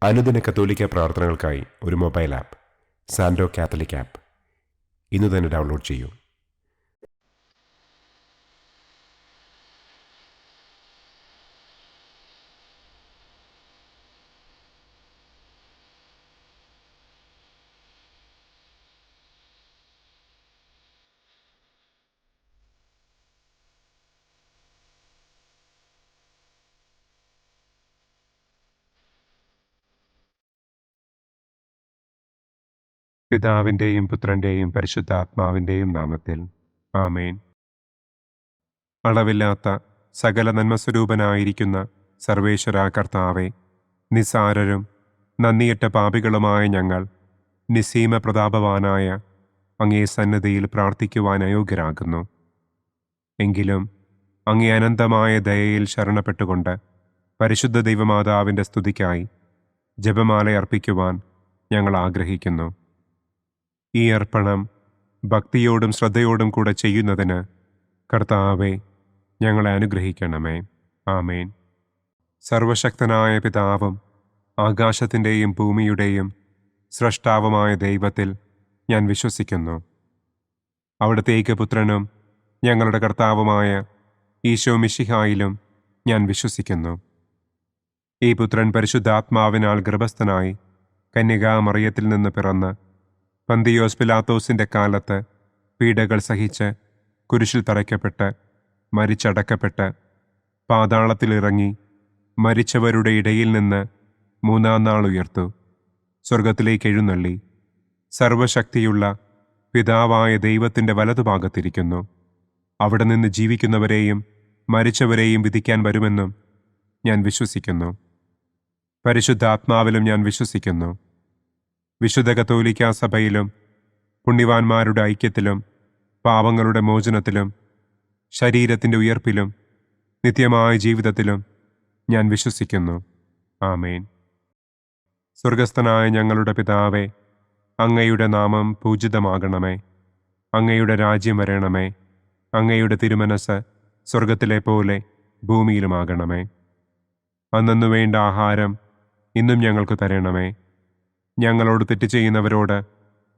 അനുദിന കത്തോലിക്ക പ്രാർത്ഥനകൾക്കായി ഒരു മൊബൈൽ ആപ്പ് സാൻഡോ കാത്തലിക് ആപ്പ് ഇന്ന് തന്നെ ഡൗൺലോഡ് ചെയ്യൂ. പിതാവിൻ്റെയും പുത്രൻ്റെയും പരിശുദ്ധാത്മാവിൻ്റെയും നാമത്തിൽ ആമേൻ. അളവില്ലാത്ത സകല നന്മസ്വരൂപനായിരിക്കുന്ന സർവേശ്വര കർത്താവെ, നിസ്സാരരും നന്ദിയറ്റ പാപികളുമായ ഞങ്ങൾ നിസ്സീമ പ്രതാപവാനായ അങ്ങേ സന്നിധിയിൽ പ്രാർത്ഥിക്കുവാൻ അയോഗ്യരാകുന്നു. എങ്കിലും അങ്ങേ അനന്തമായ ദയയിൽ ശരണപ്പെട്ടുകൊണ്ട് പരിശുദ്ധ ദൈവമാതാവിൻ്റെ സ്തുതിക്കായി ജപമാല അർപ്പിക്കുവാൻ ഞങ്ങൾ ആഗ്രഹിക്കുന്നു. ഈ അർപ്പണം ഭക്തിയോടും ശ്രദ്ധയോടും കൂടെ ചെയ്യുന്നതിന് കർത്താവെ ഞങ്ങളെ അനുഗ്രഹിക്കണമേ. ആമേൻ. സർവശക്തനായ പിതാവും ആകാശത്തിൻ്റെയും ഭൂമിയുടെയും സ്രഷ്ടാവുമായ ദൈവത്തിൽ ഞാൻ വിശ്വസിക്കുന്നു. അവിടുത്തെ ഏകപുത്രനും ഞങ്ങളുടെ കർത്താവുമായ ഈശോ മിശിഹായിലും ഞാൻ വിശ്വസിക്കുന്നു. ഈ പുത്രൻ പരിശുദ്ധാത്മാവിനാൽ ഗർഭസ്ഥനായി കന്യകാമറിയത്തിൽ നിന്ന് പിറന്ന് പന്തിയോസ് പിലാത്തോസിൻ്റെ കാലത്ത് പീഡകൾ സഹിച്ച് കുരിശിൽ തറയ്ക്കപ്പെട്ട് മരിച്ചടക്കപ്പെട്ട് പാതാളത്തിലിറങ്ങി മരിച്ചവരുടെ ഇടയിൽ നിന്ന് മൂന്നാം നാൾ ഉയർത്തു, സ്വർഗത്തിലേക്ക് എഴുന്നള്ളി, സർവശക്തിയുള്ള പിതാവായ ദൈവത്തിൻ്റെ വലതുഭാഗത്തിരിക്കുന്നു. അവിടെ നിന്ന് ജീവിക്കുന്നവരെയും മരിച്ചവരെയും വിധിക്കാൻ വരുമെന്നും ഞാൻ വിശ്വസിക്കുന്നു. പരിശുദ്ധാത്മാവിലും ഞാൻ വിശ്വസിക്കുന്നു. വിശുദ്ധ കത്തോലിക്കാ സഭയിലും പുണ്യവാന്മാരുടെ ഐക്യത്തിലും പാപങ്ങളുടെ മോചനത്തിലും ശരീരത്തിൻ്റെ ഉയർപ്പിലും നിത്യമായ ജീവിതത്തിലും ഞാൻ വിശ്വസിക്കുന്നു. ആമേൻ. സ്വർഗസ്ഥനായ ഞങ്ങളുടെ പിതാവേ, അങ്ങയുടെ നാമം പൂജിതമാകണമേ. അങ്ങയുടെ രാജ്യം വരണമേ. അങ്ങയുടെ തിരുമനസ് സ്വർഗത്തിലെ പോലെ ഭൂമിയിലുമാകണമേ. അന്നന്നു വേണ്ട ആഹാരം ഇന്നും ഞങ്ങൾക്ക് തരണമേ. ഞങ്ങളോട് തെറ്റ് ചെയ്യുന്നവരോട്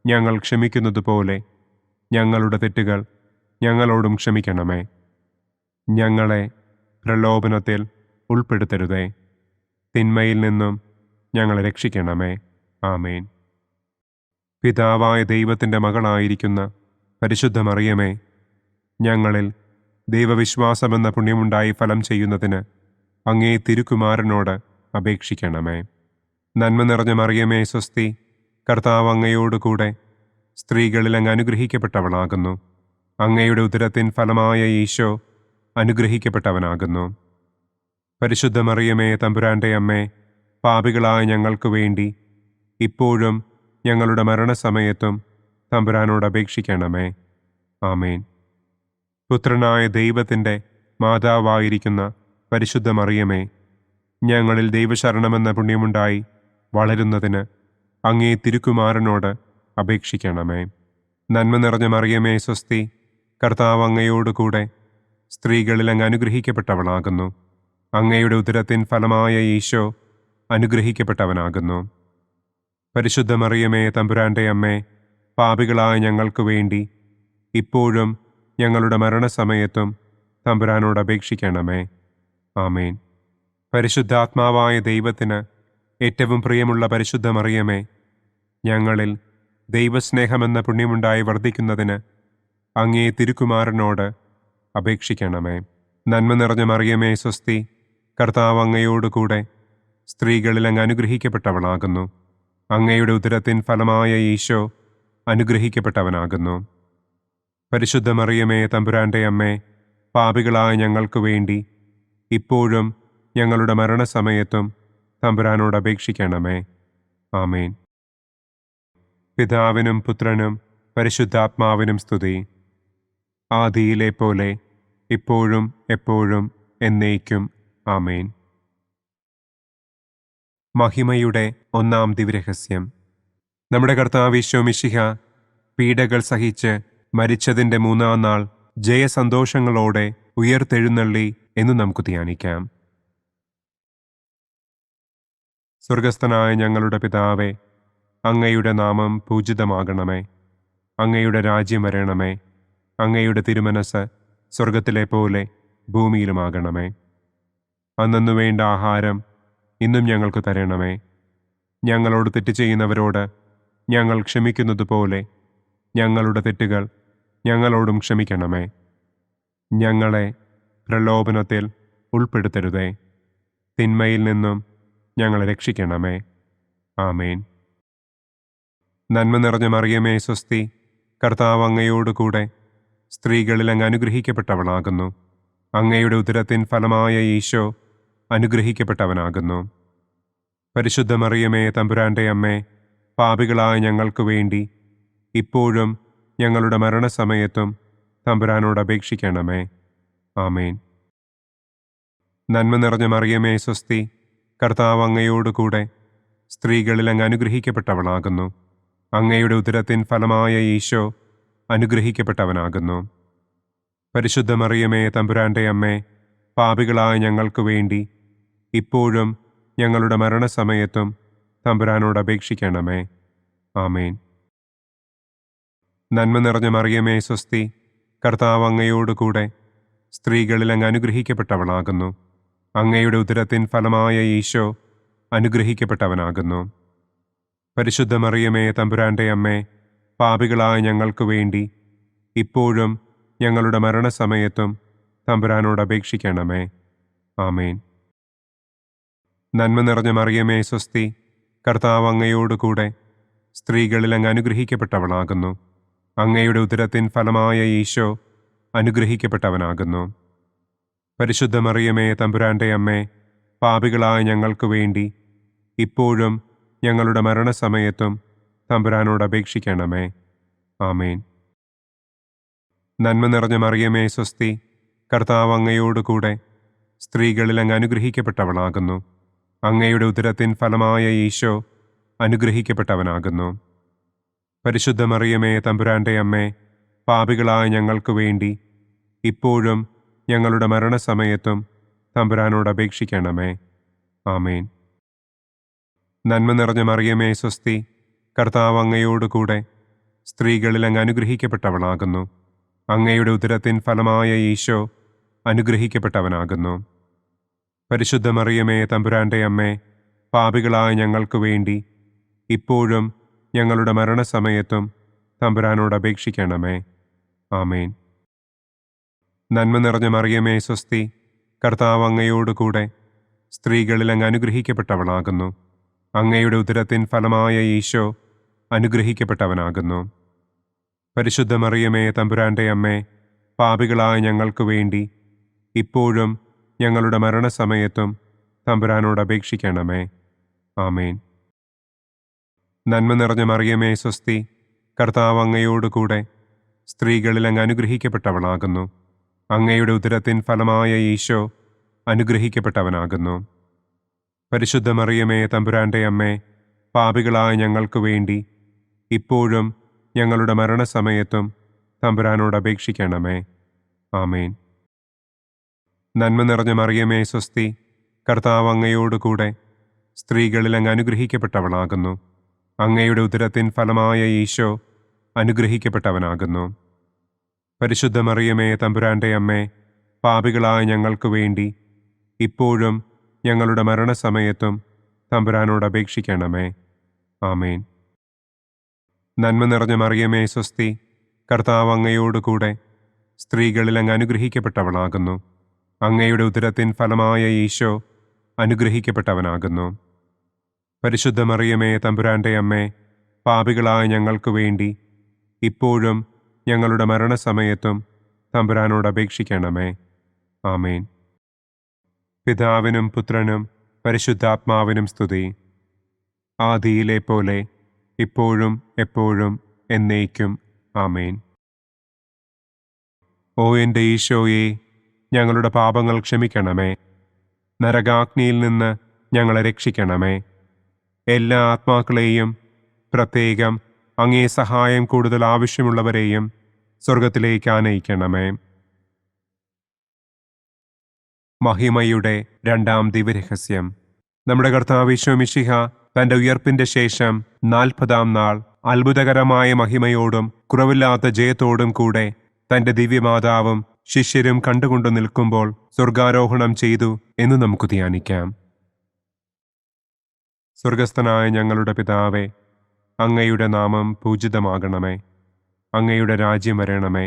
ഞങ്ങൾ ക്ഷമിക്കുന്നത് പോലെ ഞങ്ങളുടെ തെറ്റുകൾ ഞങ്ങളോടും ക്ഷമിക്കണമേ. ഞങ്ങളെ പ്രലോഭനത്തിൽ ഉൾപ്പെടുത്തരുതേ, തിന്മയിൽ നിന്നും ഞങ്ങളെ രക്ഷിക്കണമേ. ആമേൻ. പിതാവായ ദൈവത്തിൻ്റെ മകളായിരിക്കുന്ന പരിശുദ്ധ മറിയമേ, ഞങ്ങളിൽ ദൈവവിശ്വാസമെന്ന പുണ്യമുണ്ടായി ഫലം ചെയ്യുന്നതിന് അങ്ങേ തിരുക്കുമാരനോട് അപേക്ഷിക്കണമേ. നന്മ നിറഞ്ഞ മറിയമേ സ്വസ്തി, കർത്താവ് അങ്ങയോടുകൂടെ സ്ത്രീകളിൽ അങ്ങ് അനുഗ്രഹിക്കപ്പെട്ടവളാകുന്നു. അങ്ങയുടെ ഉദരത്തിൻ ഫലമായ ഈശോ അനുഗ്രഹിക്കപ്പെട്ടവനാകുന്നു. പരിശുദ്ധ മറിയമേ തമ്പുരാൻ്റെ അമ്മേ, പാപികളായ ഞങ്ങൾക്ക് വേണ്ടി ഇപ്പോഴും ഞങ്ങളുടെ മരണസമയത്തും തമ്പുരാനോട് അപേക്ഷിക്കണമേ. ആമേൻ. പുത്രനായ ദൈവത്തിൻ്റെ മാതാവായിരിക്കുന്ന പരിശുദ്ധ മറിയമേ, ഞങ്ങളിൽ ദൈവശരണമെന്ന പുണ്യമുണ്ടായി വളരുന്നതിന് അങ്ങേ തിരുക്കുമാരനോട് അപേക്ഷിക്കണമേ. നന്മ നിറഞ്ഞ മറിയമേ സ്വസ്തി, കർത്താവ് അങ്ങയോടുകൂടെ സ്ത്രീകളിൽ അങ്ങ് അനുഗ്രഹിക്കപ്പെട്ടവളാകുന്നു. അങ്ങയുടെ ഉദരത്തിൻ ഫലമായ ഈശോ അനുഗ്രഹിക്കപ്പെട്ടവനാകുന്നു. പരിശുദ്ധ മറിയമേ തമ്പുരാൻ്റെ അമ്മേ, പാപികളായ ഞങ്ങൾക്ക് വേണ്ടി ഇപ്പോഴും ഞങ്ങളുടെ മരണസമയത്തും തമ്പുരാനോട് അപേക്ഷിക്കണമേ. ആമേൻ. പരിശുദ്ധാത്മാവായ ദൈവത്തിന് ഏറ്റവും പ്രിയമുള്ള പരിശുദ്ധ മറിയമേ, ഞങ്ങളിൽ ദൈവസ്നേഹമെന്ന പുണ്യമുണ്ടായി വർദ്ധിക്കുന്നതിന് അങ്ങേ തിരുക്കുമാരനോട് അപേക്ഷിക്കണമേ. നന്മ നിറഞ്ഞ മറിയമേ സ്വസ്തി, കർത്താവ് അങ്ങയോടുകൂടെ സ്ത്രീകളിൽ അങ്ങ് അനുഗ്രഹിക്കപ്പെട്ടവളാകുന്നു. അങ്ങയുടെ ഉദരത്തിൻ ഫലമായ ഈശോ അനുഗ്രഹിക്കപ്പെട്ടവനാകുന്നു. പരിശുദ്ധ മറിയമേ തമ്പുരാൻ്റെ അമ്മേ, പാപികളായ ഞങ്ങൾക്ക് വേണ്ടി ഇപ്പോഴും ഞങ്ങളുടെ മരണസമയത്തും തമ്പുരാനോട് അപേക്ഷിക്കണമേ. ആമേൻ. പിതാവിനും പുത്രനും പരിശുദ്ധാത്മാവിനും സ്തുതി, ആദിയിലെ പോലെ ഇപ്പോഴും എപ്പോഴും എന്നേക്കും. ആമേൻ. മഹിമയുടെ ഒന്നാം ദിവ്യരഹസ്യം. നമ്മുടെ കർത്താവ് ഈശോ മിശിഹ പീഡകൾ സഹിച്ച് മരിച്ചതിൻ്റെ മൂന്നാം നാൾ ജയസന്തോഷങ്ങളോടെ ഉയർത്തെഴുന്നള്ളി എന്ന് നമുക്ക് ധ്യാനിക്കാം. സ്വർഗസ്ഥനായ ഞങ്ങളുടെ പിതാവേ, അങ്ങയുടെ നാമം പൂജിതമാകണമേ. അങ്ങയുടെ രാജ്യം വരണമേ. അങ്ങയുടെ തിരുമനസ് സ്വർഗത്തിലെ പോലെ ഭൂമിയിലുമാകണമേ. അന്നന്നു വേണ്ട ആഹാരം ഇന്നും ഞങ്ങൾക്ക് തരണമേ. ഞങ്ങളോട് തെറ്റ് ചെയ്യുന്നവരോട് ഞങ്ങൾ ക്ഷമിക്കുന്നത് പോലെ ഞങ്ങളുടെ തെറ്റുകൾ ഞങ്ങളോടും ക്ഷമിക്കണമേ. ഞങ്ങളെ പ്രലോഭനത്തിൽ ഉൾപ്പെടുത്തരുതേ. തിന്മയിൽ നിന്നും ഞങ്ങളെ രക്ഷിക്കണമേ. ആമേൻ. നന്മ നിറഞ്ഞ മറിയമേ സ്വസ്തി, കർത്താവ് അങ്ങയോട് കൂടെ സ്ത്രീകളിൽ അങ്ങ് അനുഗ്രഹിക്കപ്പെട്ടവളാകുന്നു. അങ്ങയുടെ ഉദരത്തിൻ ഫലമായ ഈശോ അനുഗ്രഹിക്കപ്പെട്ടവനാകുന്നു. പരിശുദ്ധ മറിയമേ തമ്പുരാൻ്റെ അമ്മേ, പാപികളായ ഞങ്ങൾക്ക് വേണ്ടി ഇപ്പോഴും ഞങ്ങളുടെ മരണസമയത്തും തമ്പുരാനോട് അപേക്ഷിക്കണമേ. ആമേൻ. നന്മ നിറഞ്ഞ മറിയമേ സ്വസ്തി, കർത്താവ് അങ്ങയോട് കൂടെ സ്ത്രീകളിൽ അങ്ങ് അനുഗ്രഹിക്കപ്പെട്ടവളാകുന്നു. അങ്ങയുടെ ഉദരത്തിൻ ഫലമായ ഈശോ അനുഗ്രഹിക്കപ്പെട്ടവനാകുന്നു. പരിശുദ്ധ മറിയമേ തമ്പുരാൻ്റെ അമ്മേ, പാപികളായ ഞങ്ങൾക്ക് വേണ്ടി ഇപ്പോഴും ഞങ്ങളുടെ മരണസമയത്തും തമ്പുരാനോട് അപേക്ഷിക്കണമേ. ആമേൻ. നന്മ നിറഞ്ഞ മറിയമേ സ്വസ്തി, കർത്താവ് അങ്ങയോട് കൂടെ സ്ത്രീകളിൽ അങ്ങ് അനുഗ്രഹിക്കപ്പെട്ടവളാകുന്നു. അങ്ങയുടെ ഉദരത്തിൻ ഫലമായ ഈശോ അനുഗ്രഹിക്കപ്പെട്ടവനാകുന്നു. പരിശുദ്ധ മറിയമേ തമ്പുരാൻ്റെ അമ്മേ, പാപികളായ ഞങ്ങൾക്ക് വേണ്ടി ഇപ്പോഴും ഞങ്ങളുടെ മരണസമയത്തും തമ്പുരാനോട് അപേക്ഷിക്കണമേ. ആമേൻ. നന്മ നിറഞ്ഞ മറിയമേ സ്വസ്തി, കർത്താവ് അങ്ങയോട് കൂടെ സ്ത്രീകളിൽ അങ്ങ് അനുഗ്രഹിക്കപ്പെട്ടവളാകുന്നു. അങ്ങയുടെ ഉദരത്തിൻ ഫലമായ ഈശോ അനുഗ്രഹിക്കപ്പെട്ടവനാകുന്നു. പരിശുദ്ധ മറിയമേ തമ്പുരാൻ്റെ അമ്മേ, പാപികളായ ഞങ്ങൾക്ക് വേണ്ടി ഇപ്പോഴും ഞങ്ങളുടെ മരണസമയത്തും തമ്പുരാനോട് അപേക്ഷിക്കണമേ. ആമേൻ. നന്മ നിറഞ്ഞ മറിയമേ സ്വസ്തി, കർത്താവ് അങ്ങയോട് കൂടെ സ്ത്രീകളിൽ അങ്ങ് അനുഗ്രഹിക്കപ്പെട്ടവളാകുന്നു. അങ്ങയുടെ ഉദരത്തിൻ ഫലമായ ഈശോ അനുഗ്രഹിക്കപ്പെട്ടവനാകുന്നു. പരിശുദ്ധ മറിയമേ തമ്പുരാൻ്റെ അമ്മേ, പാപികളായ ഞങ്ങൾക്ക് വേണ്ടി ഇപ്പോഴും ഞങ്ങളുടെ മരണസമയത്തും തമ്പുരാനോട് അപേക്ഷിക്കണമേ. ആമേൻ. നന്മ നിറഞ്ഞ മറിയമേ സ്വസ്തി, കർത്താവ് അങ്ങയോട് കൂടെ സ്ത്രീകളിൽ അങ്ങ് അനുഗ്രഹിക്കപ്പെട്ടവളാകുന്നു. അങ്ങയുടെ ഉദരത്തിൻ ഫലമായ ഈശോ അനുഗ്രഹിക്കപ്പെട്ടവനാകുന്നു. പരിശുദ്ധ മറിയമേ തമ്പുരാൻ്റെ അമ്മേ, പാപികളായ ഞങ്ങൾക്ക് വേണ്ടി ഇപ്പോഴും ഞങ്ങളുടെ മരണസമയത്തും തമ്പുരാനോട് അപേക്ഷിക്കണമേ. ആമേൻ. നന്മ നിറഞ്ഞ മറിയമേ സ്വസ്തി, കർത്താവ് അങ്ങയോട് കൂടെ സ്ത്രീകളിൽ അങ്ങ് അനുഗ്രഹിക്കപ്പെട്ടവളാകുന്നു. അങ്ങയുടെ ഉദരത്തിൻ ഫലമായ ഈശോ അനുഗ്രഹിക്കപ്പെട്ടവനാകുന്നു. പരിശുദ്ധ മറിയമേ തമ്പുരാൻ്റെ അമ്മേ, പാപികളായ ഞങ്ങൾക്ക് വേണ്ടി ഇപ്പോഴും ഞങ്ങളുടെ മരണസമയത്തും തമ്പുരാനോട് അപേക്ഷിക്കണമേ. ആമേൻ. നന്മ നിറഞ്ഞ മറിയമേ സ്വസ്തി, കർത്താവ് അങ്ങയോട് കൂടെ സ്ത്രീകളിൽ അങ്ങ് അനുഗ്രഹിക്കപ്പെട്ടവളാകുന്നു. അങ്ങയുടെ ഉദരത്തിൻ ഫലമായ ഈശോ അനുഗ്രഹിക്കപ്പെട്ടവനാകുന്നു. പരിശുദ്ധ മറിയമേ തമ്പുരാൻ്റെ അമ്മേ, പാപികളായ ഞങ്ങൾക്ക് വേണ്ടി ഇപ്പോഴും ഞങ്ങളുടെ മരണസമയത്തും തമ്പുരാനോട് അപേക്ഷിക്കണമേ. ആമേൻ. നന്മ നിറഞ്ഞ മറിയമേ സ്വസ്തി, കർത്താവ് അങ്ങയോട് കൂടെ സ്ത്രീകളിൽ അങ്ങ് അനുഗ്രഹിക്കപ്പെട്ടവളാകുന്നു. അങ്ങയുടെ ഉദരത്തിൻ ഫലമായ ഈശോ അനുഗ്രഹിക്കപ്പെട്ടവനാകുന്നു. പരിശുദ്ധ മറിയമേ തമ്പുരാൻ്റെ അമ്മേ, പാപികളായ ഞങ്ങൾക്ക് വേണ്ടി ഇപ്പോഴും ഞങ്ങളുടെ മരണസമയത്തും തമ്പുരാനോട് അപേക്ഷിക്കണമേ. ആമേൻ. നന്മ നിറഞ്ഞ മറിയമേ സ്വസ്തി, കർത്താവ് അങ്ങയോട് കൂടെ സ്ത്രീകളിൽ അങ്ങ് അനുഗ്രഹിക്കപ്പെട്ടവളാകുന്നു. അങ്ങയുടെ ഉദരത്തിൻ ഫലമായ ഈശോ അനുഗ്രഹിക്കപ്പെട്ടവനാകുന്നു. പരിശുദ്ധ മറിയമേ തമ്പുരാൻ്റെ അമ്മേ, പാപികളായ ഞങ്ങൾക്ക് വേണ്ടി ഇപ്പോഴും ഞങ്ങളുടെ മരണസമയത്തും തമ്പുരാനോട് അപേക്ഷിക്കണമേ. ആമേൻ. പിതാവിനും പുത്രനും പരിശുദ്ധാത്മാവിനും സ്തുതി. ആദിയിലെ പോലെ ഇപ്പോഴും എപ്പോഴും എന്നേക്കും. ആമേൻ. ഓ എൻ്റെ ഈശോയെ, ഞങ്ങളുടെ പാപങ്ങൾ ക്ഷമിക്കണമേ. നരകാഗ്നിയിൽ നിന്ന് ഞങ്ങളെ രക്ഷിക്കണമേ. എല്ലാ ആത്മാക്കളെയും, പ്രത്യേകം അങ്ങേ സഹായം കൂടുതൽ ആവശ്യമുള്ളവരെയും സ്വർഗത്തിലേക്ക് ആനയിക്കണമേ. മഹിമയുടെ രണ്ടാം ദിവ്യരഹസ്യം. നമ്മുടെ കർത്താവ് ഈശോ മിശിഹ തന്റെ ഉയർപ്പിന്റെ ശേഷം 40-ാം നാൾ അത്ഭുതകരമായ മഹിമയോടും കുറവില്ലാത്ത ജയത്തോടും കൂടെ തന്റെ ദിവ്യമാതാവും ശിഷ്യരും കണ്ടുകൊണ്ടു നിൽക്കുമ്പോൾ സ്വർഗാരോഹണം ചെയ്തു എന്ന് നമുക്ക് ധ്യാനിക്കാം. സ്വർഗസ്ഥനായ ഞങ്ങളുടെ പിതാവേ, അങ്ങയുടെ നാമം പൂജിതമാകണമേ. അങ്ങയുടെ രാജ്യം വരണമേ.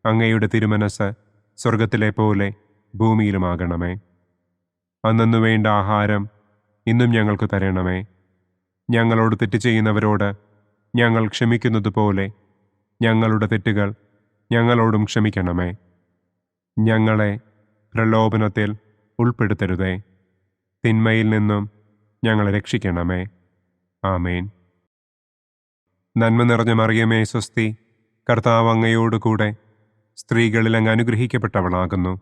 അങ്ങയുടെ തിരുമനസ് സ്വർഗത്തിലെ പോലെ ഭൂമിയിലുമാകണമേ. അന്നന്നു വേണ്ട ആഹാരം ഇന്നും ഞങ്ങൾക്ക് തരണമേ. ഞങ്ങളോട് തെറ്റ് ചെയ്യുന്നവരോട് ഞങ്ങൾ ക്ഷമിക്കുന്നത് പോലെ ഞങ്ങളുടെ തെറ്റുകൾ ഞങ്ങളോടും ക്ഷമിക്കണമേ. ഞങ്ങളെ പ്രലോഭനത്തിൽ ഉൾപ്പെടുത്തരുതേ. തിന്മയിൽ നിന്നും ഞങ്ങളെ രക്ഷിക്കണമേ. ആമേൻ. നന്മ നിറഞ്ഞ മറിയമേ സ്വസ്തി, കർത്താവ് അങ്ങയോടുകൂടെ സ്ത്രീകളിൽ അങ്ങ് അനുഗ്രഹിക്കപ്പെട്ടവളാകുന്നു.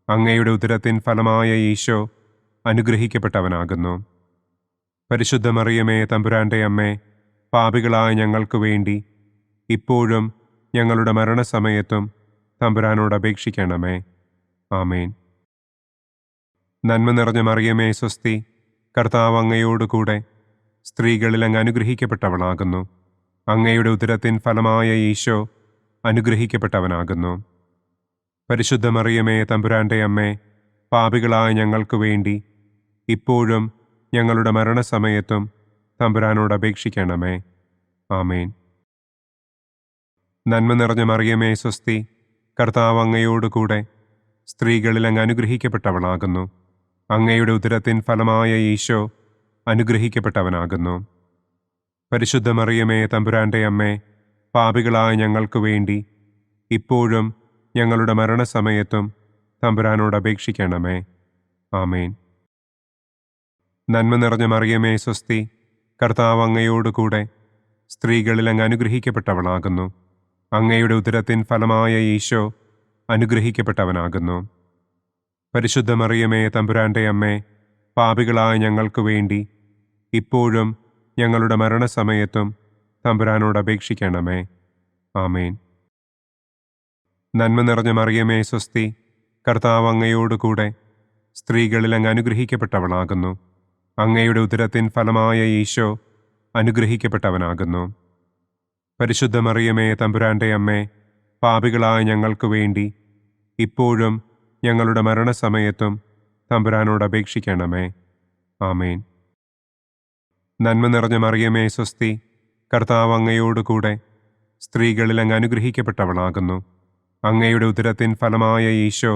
അങ്ങയുടെ ഉദരത്തിൻ ഫലമായ ഈശോ അനുഗ്രഹിക്കപ്പെട്ടവനാകുന്നു. പരിശുദ്ധ മറിയമേ തമ്പുരാന്റെ അമ്മേ, പാപികളായ ഞങ്ങൾക്ക് വേണ്ടി ഇപ്പോഴും ഞങ്ങളുടെ മരണസമയത്തും തമ്പുരാനോട് അപേക്ഷിക്കണമേ. ആമേൻ. നന്മ നിറഞ്ഞ മറിയമേ സ്വസ്തി, കർത്താവ് അങ്ങയോടുകൂടെ സ്ത്രീകളിൽ അങ്ങ് അനുഗ്രഹിക്കപ്പെട്ടവളാകുന്നു. അങ്ങയുടെ ഉദരത്തിൻ ഫലമായ ഈശോ അനുഗ്രഹിക്കപ്പെട്ടവനാകുന്നു. പരിശുദ്ധ മറിയമേ തമ്പുരാന്റെ അമ്മേ, പാപികളായ ഞങ്ങൾക്ക് വേണ്ടി ഇപ്പോഴും ഞങ്ങളുടെ മരണസമയത്തും തമ്പുരാനോട് അപേക്ഷിക്കണമേ. ആമേൻ. നന്മ നിറഞ്ഞ മറിയമേ സ്വസ്തി, കർത്താവ് അങ്ങയോടുകൂടെ സ്ത്രീകളിൽ അങ്ങ് അനുഗ്രഹിക്കപ്പെട്ടവളാകുന്നു. അങ്ങയുടെ ഉദരത്തിൻ ഫലമായ ഈശോ അനുഗ്രഹിക്കപ്പെട്ടവനാകുന്നു. പരിശുദ്ധ മറിയമേ തമ്പുരാന്റെ അമ്മേ, പാപികളായ ഞങ്ങൾക്ക് വേണ്ടി ഇപ്പോഴും ഞങ്ങളുടെ മരണസമയത്തും തമ്പുരാനോട് അപേക്ഷിക്കണമേ. ആമേൻ. നന്മ നിറഞ്ഞ മറിയമേ സ്വസ്തി, കർത്താവ് അങ്ങയോടുകൂടെ സ്ത്രീകളിൽ അങ്ങ് അനുഗ്രഹിക്കപ്പെട്ടവളാകുന്നു. അങ്ങയുടെ ഉദരത്തിൻ ഫലമായ ഈശോ അനുഗ്രഹിക്കപ്പെട്ടവനാകുന്നു. പരിശുദ്ധ മറിയമേ തമ്പുരാന്റെ അമ്മേ, പാപികളായ ഞങ്ങൾക്ക് വേണ്ടി ഇപ്പോഴും ഞങ്ങളുടെ മരണസമയത്തും തമ്പുരാനോട് അപേക്ഷിക്കണമേ. ആമേൻ. നന്മ നിറഞ്ഞ മറിയമേ സ്വസ്തി, കർത്താവ് അങ്ങയോടുകൂടെ സ്ത്രീകളിൽ അങ്ങ് അനുഗ്രഹിക്കപ്പെട്ടവളാകുന്നു. അങ്ങയുടെ ഉദരത്തിൻ ഫലമായ ഈശോ അനുഗ്രഹിക്കപ്പെട്ടവനാകുന്നു. പരിശുദ്ധ മറിയമേ തമ്പുരാന്റെ അമ്മേ, പാപികളായ ഞങ്ങൾക്ക് വേണ്ടി ഇപ്പോഴും ഞങ്ങളുടെ മരണസമയത്തും തമ്പുരാനോട് അപേക്ഷിക്കണമേ. ആമേൻ. നന്മ നിറഞ്ഞ മറിയമേ സ്വസ്തി, കർത്താവ് അങ്ങയോടുകൂടെ സ്ത്രീകളിൽ അങ്ങ് അനുഗ്രഹിക്കപ്പെട്ടവളാകുന്നു. അങ്ങയുടെ ഉദരത്തിൻ ഫലമായ ഈശോ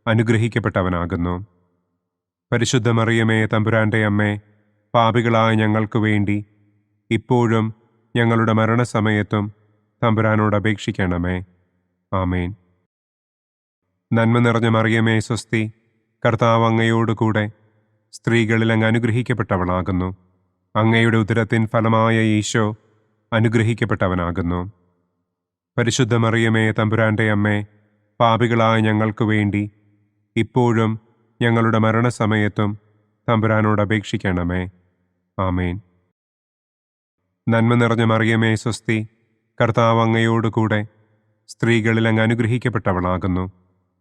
അനുഗ്രഹിക്കപ്പെട്ടവനാകുന്നു. പരിശുദ്ധ മറിയമേ തമ്പുരാന്റെ അമ്മേ, പാപികളായ ഞങ്ങൾക്ക് വേണ്ടി ഇപ്പോഴും ഞങ്ങളുടെ മരണസമയത്തും തമ്പുരാനോട് അപേക്ഷിക്കണമേ. ആമേൻ. നന്മ നിറഞ്ഞ മറിയമേ സ്വസ്തി, കർത്താവ് അങ്ങയോടുകൂടെ സ്ത്രീകളിൽ അങ്ങ് അനുഗ്രഹിക്കപ്പെട്ടവളാകുന്നു. അങ്ങയുടെ ഉദരത്തിൻ ഫലമായ ഈശോ അനുഗ്രഹിക്കപ്പെട്ടവനാകുന്നു. പരിശുദ്ധ മറിയമേ തമ്പുരാന്റെ അമ്മേ, പാപികളായ ഞങ്ങൾക്ക് വേണ്ടി ഇപ്പോഴും ഞങ്ങളുടെ മരണസമയത്തും തമ്പുരാനോട് അപേക്ഷിക്കണമേ. ആമേൻ. നന്മ നിറഞ്ഞ മറിയമേ സ്വസ്തി, കർത്താവ് അങ്ങയോടുകൂടെ സ്ത്രീകളിൽ അങ്ങ് അനുഗ്രഹിക്കപ്പെട്ടവളാകുന്നു.